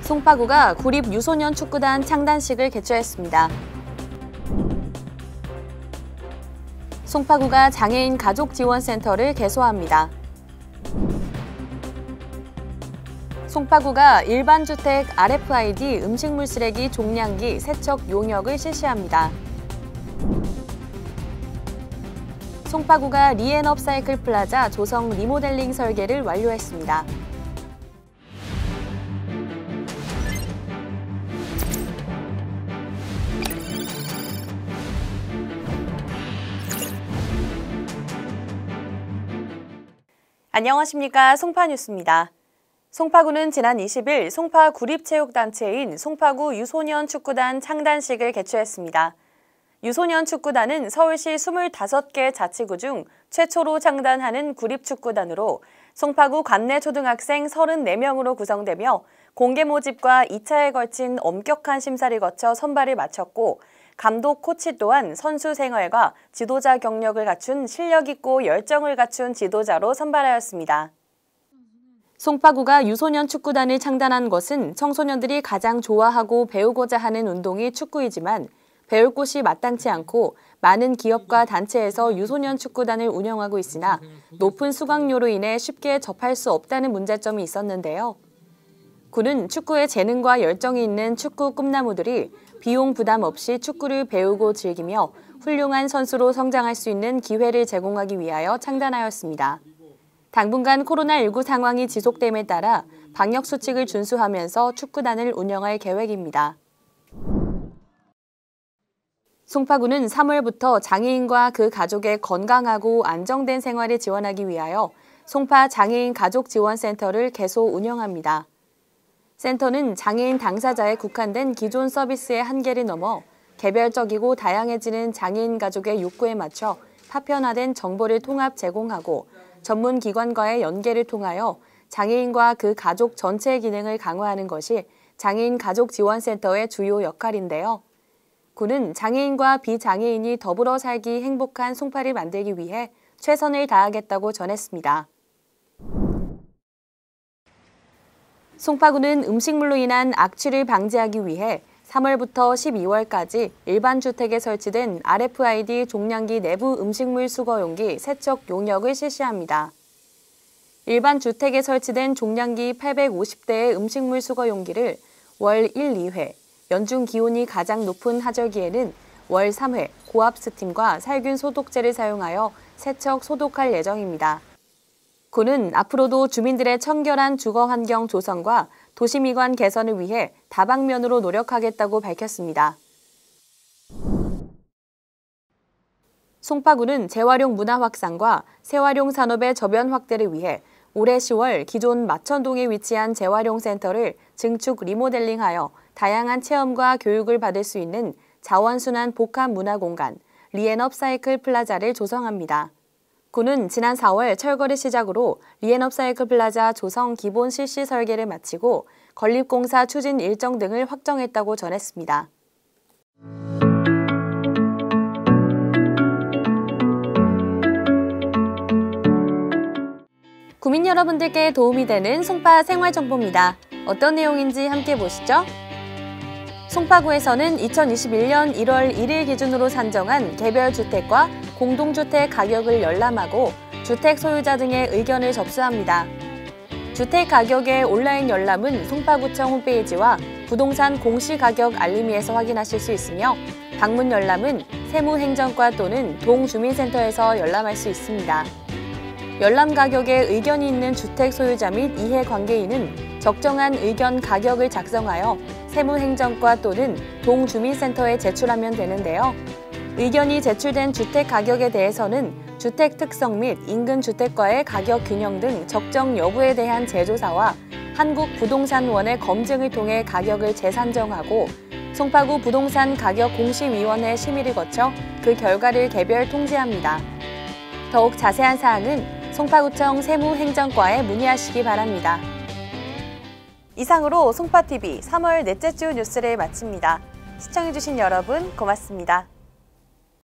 송파구가 구립 유소년 축구단 창단식을 개최했습니다. 송파구가 장애인 가족지원센터를 개소합니다. 송파구가 일반 주택 RFID 음식물 쓰레기 종량기 세척 용역을 실시합니다. 송파구가 리앤업사이클 플라자 조성 리모델링 설계를 완료했습니다. 안녕하십니까. 송파뉴스입니다. 송파구는 지난 20일 송파 구립체육단체인 송파구 유소년 축구단 창단식을 개최했습니다. 유소년 축구단은 서울시 25개 자치구 중 최초로 창단하는 구립축구단으로 송파구 관내 초등학생 34명으로 구성되며 공개 모집과 2차에 걸친 엄격한 심사를 거쳐 선발을 마쳤고 감독, 코치 또한 선수 생활과 지도자 경력을 갖춘 실력 있고 열정을 갖춘 지도자로 선발하였습니다. 송파구가 유소년 축구단을 창단한 것은 청소년들이 가장 좋아하고 배우고자 하는 운동이 축구이지만 배울 곳이 마땅치 않고 많은 기업과 단체에서 유소년 축구단을 운영하고 있으나 높은 수강료로 인해 쉽게 접할 수 없다는 문제점이 있었는데요. 구는 축구에 재능과 열정이 있는 축구 꿈나무들이 비용 부담 없이 축구를 배우고 즐기며 훌륭한 선수로 성장할 수 있는 기회를 제공하기 위하여 창단하였습니다. 당분간 코로나19 상황이 지속됨에 따라 방역수칙을 준수하면서 축구단을 운영할 계획입니다. 송파구는 3월부터 장애인과 그 가족의 건강하고 안정된 생활을 지원하기 위하여 송파 장애인 가족지원센터를 개소 운영합니다. 센터는 장애인 당사자에 국한된 기존 서비스의 한계를 넘어 개별적이고 다양해지는 장애인 가족의 욕구에 맞춰 파편화된 정보를 통합 제공하고 전문 기관과의 연계를 통하여 장애인과 그 가족 전체의 기능을 강화하는 것이 장애인 가족지원센터의 주요 역할인데요. 구는 장애인과 비장애인이 더불어 살기 행복한 송파를 만들기 위해 최선을 다하겠다고 전했습니다. 송파구는 음식물로 인한 악취를 방지하기 위해 3월부터 12월까지 일반 주택에 설치된 RFID 종량기 내부 음식물 수거용기 세척 용역을 실시합니다. 일반 주택에 설치된 종량기 850대의 음식물 수거용기를 월 1, 2회, 연중 기온이 가장 높은 하절기에는 월 3회 고압 스팀과 살균 소독제를 사용하여 세척, 소독할 예정입니다. 구는 앞으로도 주민들의 청결한 주거 환경 조성과 도시미관 개선을 위해 다방면으로 노력하겠다고 밝혔습니다. 송파구는 재활용 문화 확산과 재활용 산업의 저변 확대를 위해 올해 10월 기존 마천동에 위치한 재활용 센터를 증축 리모델링하여 다양한 체험과 교육을 받을 수 있는 자원순환 복합 문화공간 리앤업사이클 플라자를 조성합니다. 구는 지난 4월 철거를 시작으로 리앤업사이클 플라자 조성 기본 실시 설계를 마치고 건립공사 추진 일정 등을 확정했다고 전했습니다. 구민 여러분들께 도움이 되는 송파 생활정보입니다. 어떤 내용인지 함께 보시죠. 송파구에서는 2021년 1월 1일 기준으로 산정한 개별주택과 공동주택 가격을 열람하고 주택 소유자 등의 의견을 접수합니다. 주택 가격의 온라인 열람은 송파구청 홈페이지와 부동산 공시가격 알림이에서 확인하실 수 있으며 방문 열람은 세무행정과 또는 동주민센터에서 열람할 수 있습니다. 열람 가격에 의견이 있는 주택 소유자 및 이해관계인은 적정한 의견 가격을 작성하여 세무행정과 또는 동주민센터에 제출하면 되는데요. 의견이 제출된 주택 가격에 대해서는 주택 특성 및 인근 주택과의 가격 균형 등 적정 여부에 대한 재조사와 한국부동산원의 검증을 통해 가격을 재산정하고 송파구 부동산 가격공시위원회 심의를 거쳐 그 결과를 개별 통지합니다. 더욱 자세한 사항은 송파구청 세무행정과에 문의하시기 바랍니다. 이상으로 송파TV 3월 넷째 주 뉴스를 마칩니다. 시청해주신 여러분 고맙습니다.